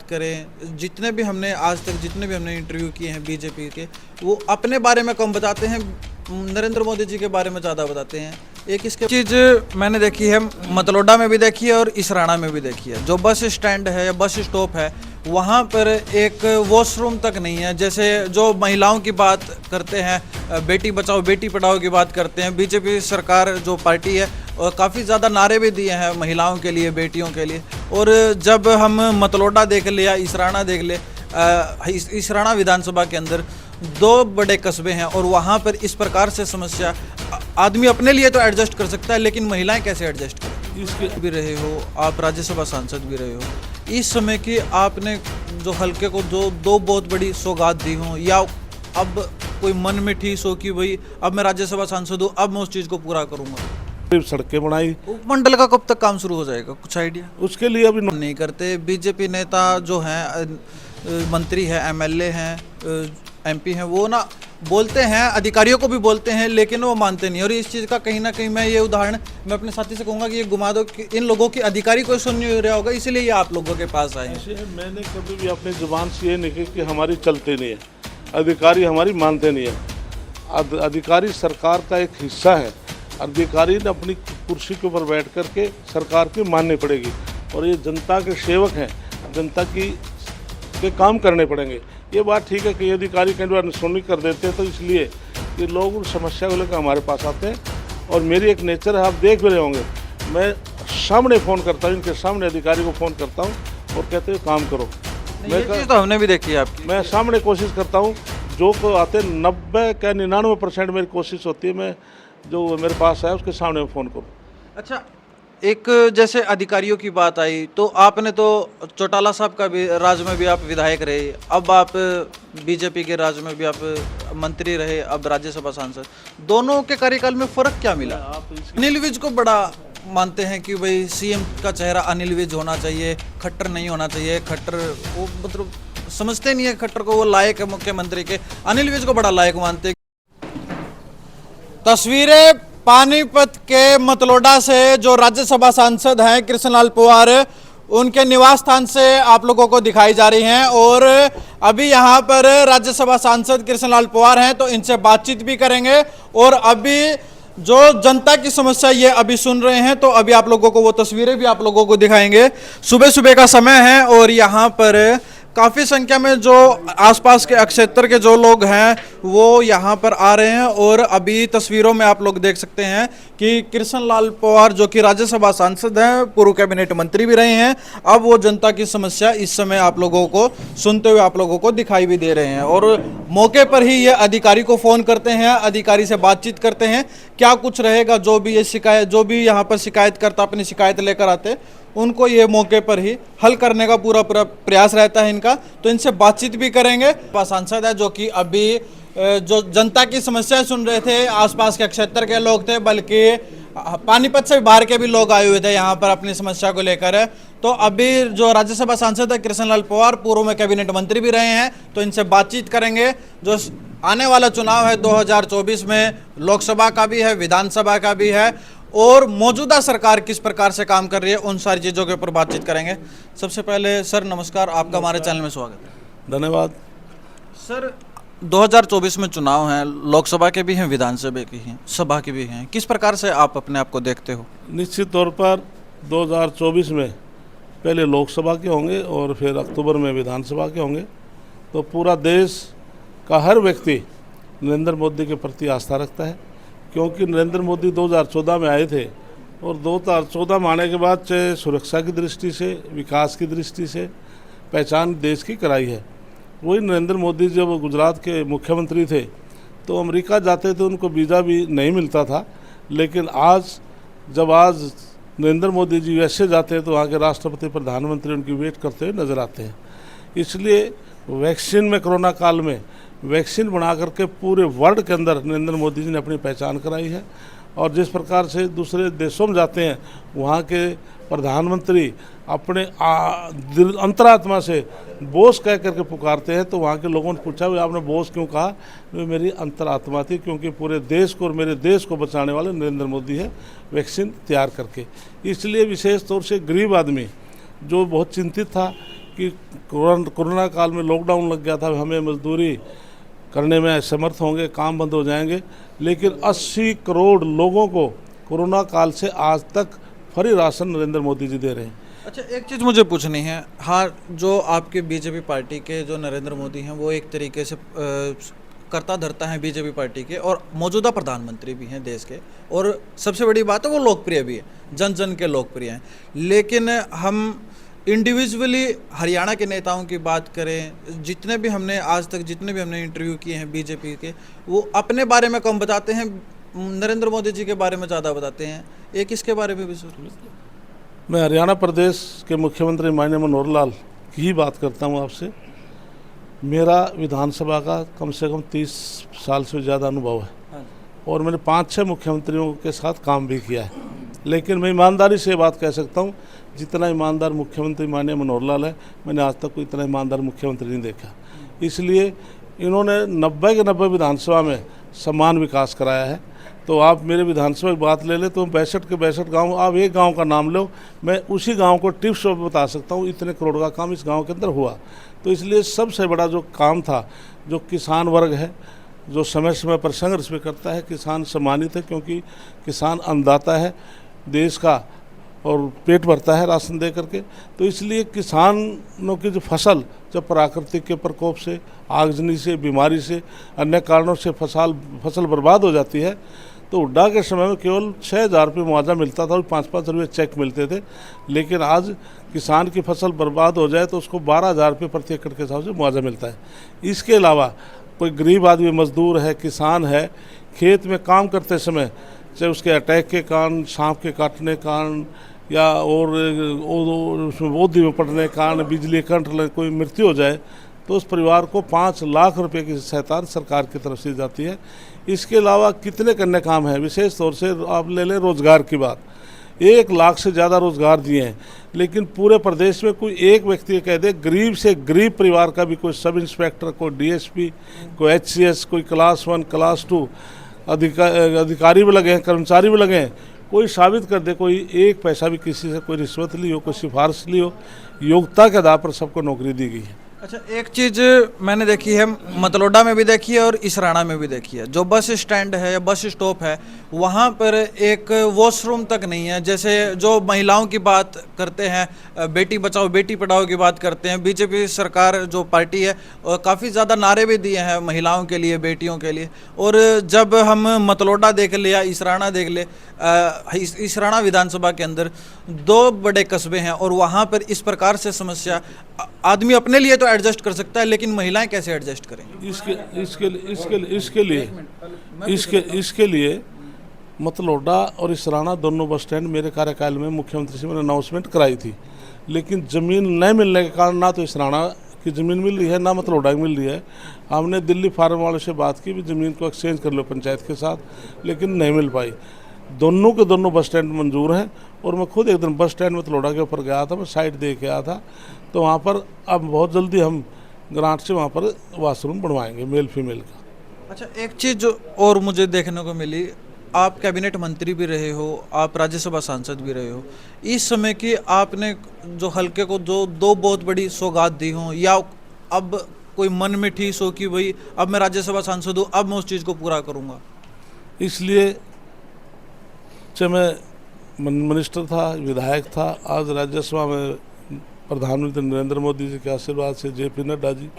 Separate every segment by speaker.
Speaker 1: करें, जितने भी हमने आज तक जितने भी हमने इंटरव्यू किए हैं बीजेपी के, वो अपने बारे में कम बताते हैं, नरेंद्र मोदी जी के बारे में ज़्यादा बताते हैं। एक इसके चीज़ मैंने देखी है, मतलोडा में भी देखी है और इसराना में भी देखी है। जो बस स्टैंड है या बस स्टॉप है, वहाँ पर एक वॉशरूम तक नहीं है। जैसे जो महिलाओं की बात करते हैं, बेटी बचाओ बेटी पढ़ाओ की बात करते हैं, बीजेपी सरकार जो पार्टी है और काफ़ी ज़्यादा नारे भी दिए हैं महिलाओं के लिए, बेटियों के लिए। और जब हम मतलोडा देख ले या इसराना देख ले, इसराना विधानसभा के अंदर 2 बड़े कस्बे हैं और वहाँ पर इस प्रकार से समस्या, आदमी अपने लिए तो एडजस्ट कर सकता है लेकिन महिलाएं कैसे एडजस्ट करें। इसके भी रहे हो आप, राज्यसभा सांसद भी रहे हो, इस समय की आपने जो हल्के को जो 2 बहुत बड़ी सौगात दी हो, या अब कोई मन में ठीस हो कि भाई अब मैं राज्यसभा सांसद हूँ, अब मैं उस चीज़ को पूरा करूँगा।
Speaker 2: सड़कें बनाई,
Speaker 1: उपमंडल का कब तक काम शुरू हो जाएगा, कुछ आइडिया?
Speaker 2: उसके लिए अभी
Speaker 1: नहीं करते। बीजेपी नेता जो हैं, मंत्री हैं, एमएलए हैं, एमपी हैं, वो ना बोलते हैं, अधिकारियों को भी बोलते हैं, लेकिन वो मानते नहीं। और इस चीज़ का कहीं ना कहीं मैं ये उदाहरण मैं अपने साथी से कहूँगा कि ये घुमा दो कि इन लोगों की अधिकारी कोई सुन नहीं रहा होगा, इसीलिए ये आप लोगों के पास आए हैं।
Speaker 2: मैंने कभी भी अपनी जुबान से ये नहीं कही कि हमारी चलते नहीं है, अधिकारी हमारी मानते नहीं है। अधिकारी सरकार का एक हिस्सा है। अधिकारी ने अपनी कुर्सी के ऊपर बैठ कर के सरकार की माननी पड़ेगी, और ये जनता के सेवक हैं, जनता के काम करने पड़ेंगे। ये बात ठीक है कि अधिकारी कई बार सुनी कर देते हैं, तो इसलिए ये लोग उन समस्या को लेकर हमारे पास आते हैं। और मेरी एक नेचर है, आप देख भी रहे होंगे, मैं सामने फ़ोन करता हूँ, इनके सामने अधिकारी को फ़ोन करता हूँ और कहते हैं काम करो।
Speaker 1: मैं तो हमने भी देखी है आपकी।
Speaker 2: मैं सामने कोशिश करता हूँ, जो को आते 90 क्या 99% मेरी कोशिश होती है, मैं जो मेरे पास है उसके सामने मैं फ़ोन करूँ।
Speaker 1: अच्छा, एक जैसे अधिकारियों की बात आई, तो आपने तो चौटाला साहब का भी राज में भी आप विधायक रहे, अब आप बीजेपी के राज में भी आप मंत्री रहे, अब राज्यसभा सांसद, दोनों के कार्यकाल में फ़र्क क्या मिला? अनिल विज को बड़ा मानते हैं कि भाई सीएम का चेहरा अनिल विज होना चाहिए, खट्टर नहीं होना चाहिए। खट्टर वो मतलब समझते नहीं है खट्टर को, वो लायक है मुख्यमंत्री के। अनिल विज को बड़ा लायक मानते हैं। तस्वीरें पानीपत के मतलोडा से जो राज्यसभा सांसद हैं कृष्णलाल पंवार, उनके निवास स्थान से आप लोगों को दिखाई जा रही हैं। और अभी यहाँ पर राज्यसभा सांसद कृष्णलाल पंवार हैं, तो इनसे बातचीत भी करेंगे। और अभी जो जनता की समस्या ये अभी सुन रहे हैं, तो अभी आप लोगों को वो तस्वीरें भी आप लोगों को दिखाएंगे। सुबह सुबह का समय है और यहाँ पर काफ़ी संख्या में जो आसपास के क्षेत्र के जो लोग हैं वो यहाँ पर आ रहे हैं। और अभी तस्वीरों में आप लोग देख सकते हैं कि कृष्णलाल पंवार जो कि राज्यसभा सांसद हैं, पूर्व कैबिनेट मंत्री भी रहे हैं, अब वो जनता की समस्या इस समय आप लोगों को सुनते हुए आप लोगों को दिखाई भी दे रहे हैं। और मौके पर ही ये अधिकारी को फ़ोन करते हैं, अधिकारी से बातचीत करते हैं, क्या कुछ रहेगा, जो भी ये शिकायत, जो भी यहाँ पर शिकायतकर्ता अपनी शिकायत लेकर आते उनको ये मौके पर ही हल करने का पूरा प्रयास रहता है इनका। तो इनसे बातचीत भी करेंगे। सांसद है जो कि अभी जो जनता की समस्याएं सुन रहे थे, आसपास के क्षेत्र के लोग थे, बल्कि पानीपत से बाहर के भी लोग आए हुए थे यहाँ पर अपनी समस्या को लेकर। तो अभी जो राज्यसभा सांसद है कृष्णलाल पंवार, पूर्व में कैबिनेट मंत्री भी रहे हैं, तो इनसे बातचीत करेंगे। जो आने वाला चुनाव है 2024 में, लोकसभा का भी है, विधानसभा का भी है, और मौजूदा सरकार किस प्रकार से काम कर रही है, उन सारी चीज़ों के ऊपर बातचीत करेंगे। सबसे पहले सर नमस्कार, आपका हमारे चैनल में स्वागत है।
Speaker 2: धन्यवाद
Speaker 1: सर, 2024 में चुनाव हैं, लोकसभा के भी हैं, विधानसभा की हैं, सभा के भी हैं, किस प्रकार से आप अपने आप को देखते हो?
Speaker 2: निश्चित तौर पर 2024 में पहले लोकसभा के होंगे और फिर अक्टूबर में विधानसभा के होंगे। तो पूरा देश का हर व्यक्ति नरेंद्र मोदी के प्रति आस्था रखता है, क्योंकि नरेंद्र मोदी 2014 में आए थे और 2014 में आने के बाद चाहे सुरक्षा की दृष्टि से, विकास की दृष्टि से पहचान देश की कराई है। वही नरेंद्र मोदी जब गुजरात के मुख्यमंत्री थे तो अमेरिका जाते थे, उनको वीज़ा भी नहीं मिलता था, लेकिन आज नरेंद्र मोदी जी यूएसए जाते हैं तो वहाँ के राष्ट्रपति प्रधानमंत्री उनकी वेट करते हुए नज़र आते हैं। इसलिए वैक्सीन में, कोरोना काल में वैक्सीन बना करके पूरे वर्ल्ड के अंदर नरेंद्र मोदी जी ने अपनी पहचान कराई है। और जिस प्रकार से दूसरे देशों में जाते हैं, वहाँ के प्रधानमंत्री अपने अंतरात्मा से बोस कह करके पुकारते हैं, तो वहाँ के लोगों ने पूछा भाई आपने बोस क्यों कहा? वो मेरी अंतरात्मा थी, क्योंकि पूरे देश को और मेरे देश को बचाने वाले नरेंद्र मोदी है, वैक्सीन तैयार करके। इसलिए विशेष तौर से गरीब आदमी जो बहुत चिंतित था कि कोरोना काल में लॉकडाउन लग गया था, हमें मजदूरी करने में असमर्थ होंगे, काम बंद हो जाएंगे, लेकिन 80 करोड़ लोगों को कोरोना काल से आज तक फ्री राशन नरेंद्र मोदी जी दे रहे हैं।
Speaker 1: अच्छा, एक चीज़ मुझे पूछनी है। हाँ, जो आपके बीजेपी पार्टी के जो नरेंद्र मोदी हैं वो एक तरीके से करता धरता है बीजेपी पार्टी के, और मौजूदा प्रधानमंत्री भी हैं देश के, और सबसे बड़ी बात है वो लोकप्रिय भी है, जन जन के लोकप्रिय हैं। लेकिन हम इंडिविजुअली हरियाणा के नेताओं की बात करें, जितने भी हमने आज तक इंटरव्यू किए हैं बीजेपी के, वो अपने बारे में कम बताते हैं, नरेंद्र मोदी जी के बारे में ज़्यादा बताते हैं। एक इसके बारे में भी
Speaker 2: मैं हरियाणा प्रदेश के मुख्यमंत्री माननीय मनोहर लाल की ही बात करता हूँ आपसे। मेरा विधानसभा का कम से कम 30 साल से ज़्यादा अनुभव है और मैंने 5-6 मुख्यमंत्रियों के साथ काम भी किया है, लेकिन मैं ईमानदारी से बात कह सकता हूँ, जितना ईमानदार मुख्यमंत्री माननीय मनोहर लाल है, मैंने आज तक कोई इतना ईमानदार मुख्यमंत्री नहीं देखा। इसलिए इन्होंने 90 के 90 विधानसभा में समान विकास कराया है। तो आप मेरे विधानसभा की बात ले ले तो 62 के 62 गांव, आप एक गांव का नाम लो, मैं उसी गांव को टिप्स बता सकता हूं, इतने करोड़ का काम इस गांव के अंदर हुआ। तो इसलिए सबसे बड़ा जो काम था, जो किसान वर्ग है, जो समय समय पर संघर्ष भी करता है, किसान सम्मानित है, क्योंकि किसान अन्नदाता है देश का और पेट भरता है राशन दे करके। तो इसलिए किसानों की जो फसल जब प्राकृतिक के प्रकोप से, आगजनी से, बीमारी से, अन्य कारणों से फसल बर्बाद हो जाती है, तो हुड्डा के समय में केवल 6,000 रुपये मुआवजा मिलता था और 5-5 रुपये चेक मिलते थे। लेकिन आज किसान की फसल बर्बाद हो जाए तो उसको 12,000 रुपये प्रति एकड़ के हिसाब से मुआवजा मिलता है। इसके अलावा कोई गरीब आदमी मजदूर है, किसान है, खेत में काम करते समय चाहे उसके अटैक के कारण, सांप के काटने के कारण या और उसमें बोधी में पड़ने के कारण, बिजली करंट लगे कोई मृत्यु हो जाए, तो उस परिवार को 5 लाख रुपए की सहायता सरकार की तरफ से दी जाती है। इसके अलावा कितने अन्य काम हैं, विशेष तौर से आप ले लें रोजगार की बात, 1 लाख से ज़्यादा रोजगार दिए हैं, लेकिन पूरे प्रदेश में कोई एक व्यक्ति कह दे गरीब से गरीब परिवार का भी, कोई सब इंस्पेक्टर, कोई डीएसपी, कोई HCS, कोई क्लास 1, क्लास 2 अधिकारी भी लगे हैं, कर्मचारी भी लगे हैं, कोई साबित कर दे कोई एक पैसा भी किसी से कोई रिश्वत ली हो, कोई सिफारिश ली हो, योग्यता के आधार पर सबको नौकरी दी गई है।
Speaker 1: अच्छा, एक चीज़ मैंने देखी है, मतलोडा में भी देखी है और इसराना में भी देखी है, जो बस स्टैंड है या बस स्टॉप है, वहाँ पर एक वॉशरूम तक नहीं है। जैसे जो महिलाओं की बात करते हैं, बेटी बचाओ बेटी पढ़ाओ की बात करते हैं, बीजेपी सरकार जो पार्टी है काफ़ी ज़्यादा नारे भी दिए हैं महिलाओं के लिए, बेटियों के लिए। और जब हम मतलोडा देख ले या इसराना देख ले, इसराना विधानसभा के अंदर 2 बड़े कस्बे हैं और वहाँ पर इस प्रकार से समस्या, आदमी अपने लिए तो एडजस्ट कर सकता है, लेकिन महिलाएं कैसे एडजस्ट करेंगी?
Speaker 2: इसके लिए मतलोडा और इसराना दोनों बस स्टैंड मेरे कार्यकाल में मुख्यमंत्री से मैंने अनाउंसमेंट कराई थी, लेकिन ज़मीन नहीं मिलने के कारण ना तो इसराना की ज़मीन मिल रही है, ना मतलोडा की मिल रही है। हमने दिल्ली फार्म वालों से बात की भी ज़मीन को एक्सचेंज कर लो पंचायत के साथ, लेकिन नहीं मिल पाई। दोनों के दोनों बस स्टैंड मंजूर हैं और मैं खुद एक दिन बस स्टैंड मतलोडा के ऊपर गया था, मैं साइट दे के आया था, तो वहाँ पर अब बहुत जल्दी हम ग्रांट से वहाँ पर वाशरूम बनवाएंगे मेल फीमेल का।
Speaker 1: अच्छा, एक चीज़ जो और मुझे देखने को मिली, आप कैबिनेट मंत्री भी रहे हो, आप राज्यसभा सांसद भी रहे हो, इस समय की आपने जो हल्के को जो 2 बहुत बड़ी सौगात दी हो, या अब कोई मन में ठीस हो कि भाई अब मैं राज्यसभा सांसद हूँ, अब मैं उस चीज़ को पूरा करूँगा?
Speaker 2: इसलिए जब मैं मिनिस्टर था, विधायक था, आज राज्यसभा में प्रधानमंत्री नरेंद्र मोदी जी के आशीर्वाद से, JP नड्डा जी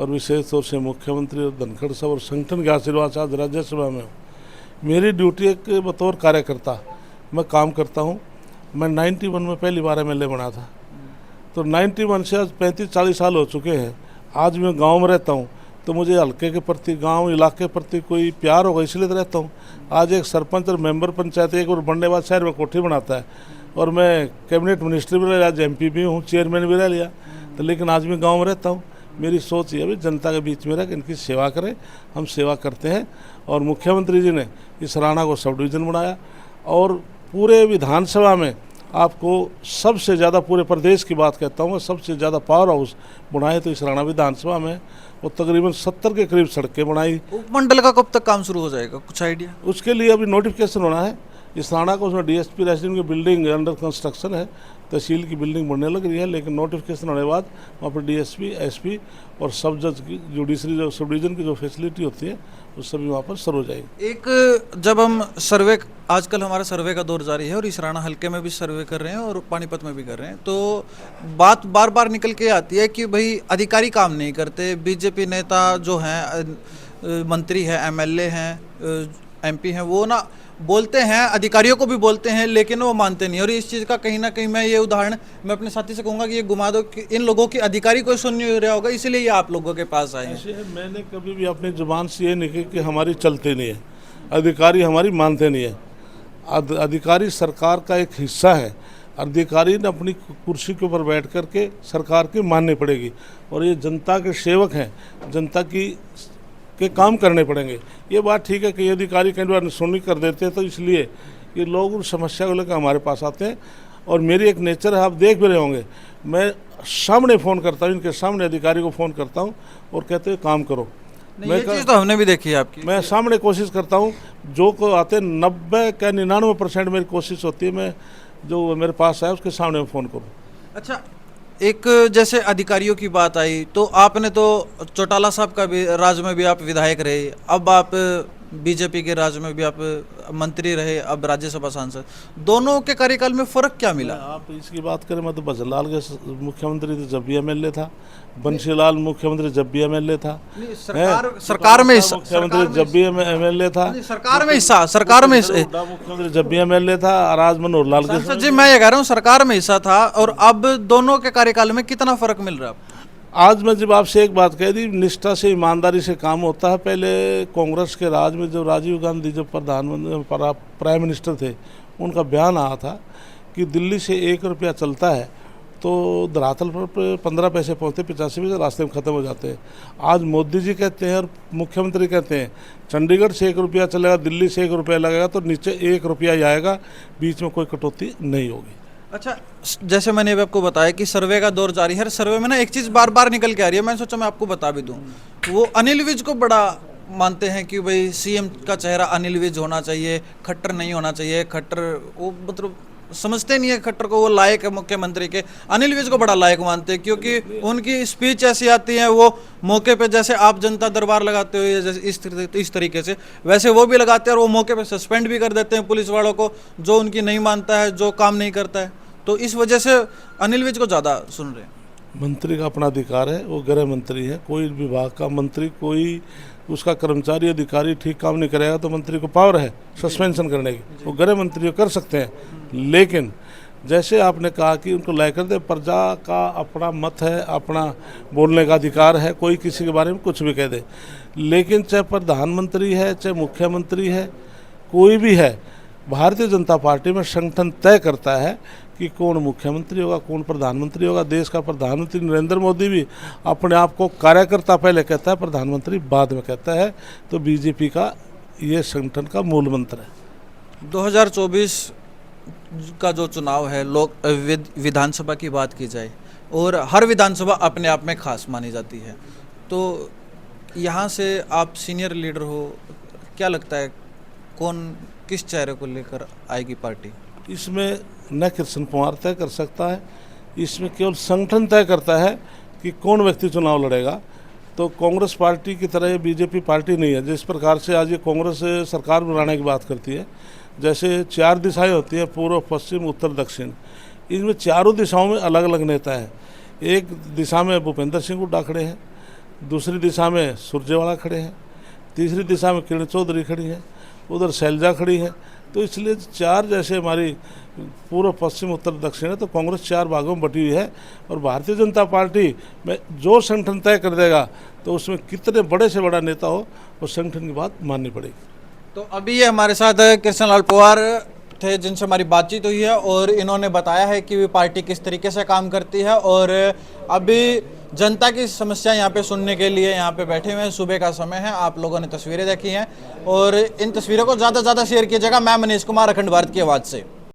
Speaker 2: और विशेष तौर से मुख्यमंत्री और धनखड़ साहब और संगठन के आशीर्वाद से आज राज्यसभा में हूँ। मेरी ड्यूटी एक बतौर कार्यकर्ता मैं काम करता हूँ। मैं 91 में पहली बार MLA बना था, तो 91 से आज 35-40 साल हो चुके हैं। आज मैं गांव में रहता हूँ तो मुझे हल्के के प्रति, गांव इलाके के प्रति कोई प्यार होगा, इसलिए तो रहता हूँ। आज एक सरपंच और मेंबर पंचायत एक और बनने बाद शहर में कोठी बनाता है, और मैं कैबिनेट मिनिस्टर भी रह लिया, आज MP भी हूँ, चेयरमैन भी रह लिया, तो लेकिन आज मैं गाँव में रहता हूँ। मेरी सोच ये है जनता के बीच में रह इनकी सेवा करें, हम सेवा करते हैं। और मुख्यमंत्री जी ने इसराना को सब डिवीज़न बनाया और पूरे विधानसभा में आपको सबसे ज़्यादा, पूरे प्रदेश की बात कहता हूँ, सबसे ज़्यादा पावर हाउस बनाए तो इसराना विधानसभा में, और तकरीबन 70 के करीब सड़कें बनाई।
Speaker 1: उपमंडल का कब तक काम शुरू हो जाएगा, कुछ आइडिया?
Speaker 2: उसके लिए अभी नोटिफिकेशन होना है, इस थाना को उसमें डीएसपी रेसिडेंट की बिल्डिंग अंडर कंस्ट्रक्शन है, तहसील की बिल्डिंग बनने लग रही है, लेकिन नोटिफिकेशन आने के बाद वहाँ पर डीएसपी, एसपी और सब जज की जुडिशरी जो सब डिवीजन की जो फैसिलिटी होती है वो सभी वहाँ पर सर्व हो जाएगी।
Speaker 1: एक जब हम सर्वे, आजकल हमारा सर्वे का दौर जारी है और इसराना हल्के में भी सर्वे कर रहे हैं और पानीपत में भी कर रहे हैं, तो बात बार बार निकल के आती है कि भाई अधिकारी काम नहीं करते, बीजेपी नेता जो हैं, मंत्री हैं, एमएलए हैं, एमपी हैं, वो ना बोलते हैं, अधिकारियों को भी बोलते हैं, लेकिन वो मानते नहीं। और इस चीज़ का कहीं ना कहीं मैं ये उदाहरण मैं अपने साथी से कहूँगा कि ये घुमा दो कि इन लोगों की अधिकारी कोई सुन नहीं रहा होगा, इसलिए ये आप लोगों के पास आए हैं।
Speaker 2: मैंने कभी भी अपनी जुबान से ये नहीं कही कि हमारी चलते नहीं है, अधिकारी हमारी मानते नहीं है। अधिकारी सरकार का एक हिस्सा है, अधिकारी ने अपनी कुर्सी के ऊपर बैठ कर के सरकार की माननी पड़ेगी, और ये जनता के सेवक हैं, जनता के काम करने पड़ेंगे। ये बात ठीक है कि अधिकारी कई बार सुनी कर देते हैं, तो इसलिए ये लोग उन समस्या को लेकर हमारे पास आते हैं। और मेरी एक नेचर है, आप देख भी रहे होंगे, मैं सामने फ़ोन करता हूँ, इनके सामने अधिकारी को फ़ोन करता हूँ और कहते हैं काम करो।
Speaker 1: ये चीज़ तो हमने भी देखी है आपकी।
Speaker 2: मैं सामने कोशिश करता हूँ, जो को आते 90 क्या 99% मेरी कोशिश होती है मैं जो मेरे पास आए उसके सामने मैं फ़ोन करूँ।
Speaker 1: अच्छा, एक जैसे अधिकारियों की बात आई तो आपने तो चौटाला साहब का भी राज में भी आप विधायक रहे, अब आप बीजेपी के राज में भी आप मंत्री रहे, अब राज्यसभा सांसद, दोनों के कार्यकाल में फ़र्क क्या मिला?
Speaker 2: आप इसकी बात करें, मैं तो भजनलाल के मुख्यमंत्री थे जब भी एमएलए था, बंशीलाल मुख्यमंत्री जब भी एमएलए था,
Speaker 1: सरकार में
Speaker 2: मुख्यमंत्री जब भी एमएलए था,
Speaker 1: सरकार में
Speaker 2: मुख्यमंत्री जब भी एमएलए था, राज मनोहर लाल के।
Speaker 1: जी मैं ये कह रहा हूँ सरकार में हिस्सा था, और अब दोनों के कार्यकाल में कितना फ़र्क मिल रहा है?
Speaker 2: आज मैं जब आपसे एक बात कह दी, निष्ठा से ईमानदारी से काम होता है। पहले कांग्रेस के राज में जब राजीव गांधी जब प्रधानमंत्री प्राइम मिनिस्टर थे, उनका बयान आया था कि दिल्ली से 1 रुपया चलता है तो धरातल पर 15 पैसे पहुँचते, 85 पैसे रास्ते में ख़त्म हो जाते हैं। आज मोदी जी कहते हैं और मुख्यमंत्री कहते हैं चंडीगढ़ से 1 रुपया चलेगा, दिल्ली से 1 रुपया लगेगा, तो नीचे 1 रुपया ही आएगा, बीच में कोई कटौती नहीं होगी।
Speaker 1: अच्छा, जैसे मैंने अभी आपको बताया कि सर्वे का दौर जारी है, सर्वे में ना एक चीज़ बार बार निकल के आ रही है, मैंने सोचा मैं आपको बता भी दूं। वो अनिल विज को बड़ा मानते हैं कि भाई सीएम का चेहरा अनिल विज होना चाहिए, खट्टर नहीं होना चाहिए, खट्टर वो मतलब समझते नहीं है खट्टर को, वो लायक है मुख्यमंत्री के। अनिल विज को बड़ा लायक मानते हैं क्योंकि उनकी स्पीच ऐसी आती है, वो मौके पे जैसे आप जनता दरबार लगाते हो जैसे इस तरीके से, वैसे वो भी लगाते हैं, और वो मौके पे सस्पेंड भी कर देते हैं पुलिस वालों को जो उनकी नहीं मानता है, जो काम नहीं करता है। तो इस वजह से अनिल विज को ज़्यादा सुन रहे हैं।
Speaker 2: मंत्री का अपना अधिकार है, वो गृह मंत्री है, कोई विभाग का मंत्री, कोई उसका कर्मचारी अधिकारी ठीक काम नहीं करेगा तो मंत्री को पावर है सस्पेंशन करने की, वो गृह मंत्री कर सकते हैं। लेकिन जैसे आपने कहा कि उनको लेकर दे, प्रजा का अपना मत है, अपना बोलने का अधिकार है, कोई किसी के बारे में कुछ भी कह दे। लेकिन चाहे प्रधानमंत्री है, चाहे मुख्यमंत्री है, कोई भी है, भारतीय जनता पार्टी में संगठन तय करता है कि कौन मुख्यमंत्री होगा, कौन प्रधानमंत्री होगा। देश का प्रधानमंत्री नरेंद्र मोदी भी अपने आप को कार्यकर्ता पहले कहता है, प्रधानमंत्री बाद में कहता है। तो बीजेपी का ये संगठन का मूल मंत्र है।
Speaker 1: 2024 का जो चुनाव है, विधानसभा की बात की जाए, और हर विधानसभा अपने आप में खास मानी जाती है, तो यहाँ से आप सीनियर लीडर हो, क्या लगता है कौन किस चेहरे को लेकर आएगी पार्टी?
Speaker 2: इसमें न कृष्ण कुमार तय कर सकता है, इसमें केवल संगठन तय करता है कि कौन व्यक्ति चुनाव लड़ेगा। तो कांग्रेस पार्टी की तरह ये बीजेपी पार्टी नहीं है। जिस प्रकार से आज ये कांग्रेस सरकार बनाने की बात करती है, जैसे 4 दिशाएं होती हैं, पूर्व, पश्चिम, उत्तर, दक्षिण, इनमें चारों दिशाओं में अलग अलग नेता हैं। एक दिशा में भूपेंद्र सिंह हुड्डा खड़े हैं, दूसरी दिशा में सुरजेवाला खड़े हैं, तीसरी दिशा में किरण चौधरी खड़ी है, उधर शैलजा खड़ी है। तो इसलिए 4 जैसे हमारी पूर्व, पश्चिम, उत्तर, दक्षिण है, तो कांग्रेस 4 भागों में बटी हुई है। और भारतीय जनता पार्टी में जो संगठन तय कर देगा, तो उसमें कितने बड़े से बड़ा नेता हो, उस संगठन की बात माननी पड़ेगी।
Speaker 1: तो अभी ये हमारे साथ कृष्णलाल पवार थे जिनसे हमारी बातचीत हुई है, और इन्होंने बताया है कि पार्टी किस तरीके से काम करती है, और अभी जनता की समस्या यहाँ पे सुनने के लिए यहाँ पे बैठे हुए हैं। सुबह का समय है, आप लोगों ने तस्वीरें देखी हैं, और इन तस्वीरों को ज़्यादा से ज़्यादा शेयर कीजिएगा। मैं मनीष कुमार, अखंड भारत की आवाज़ से।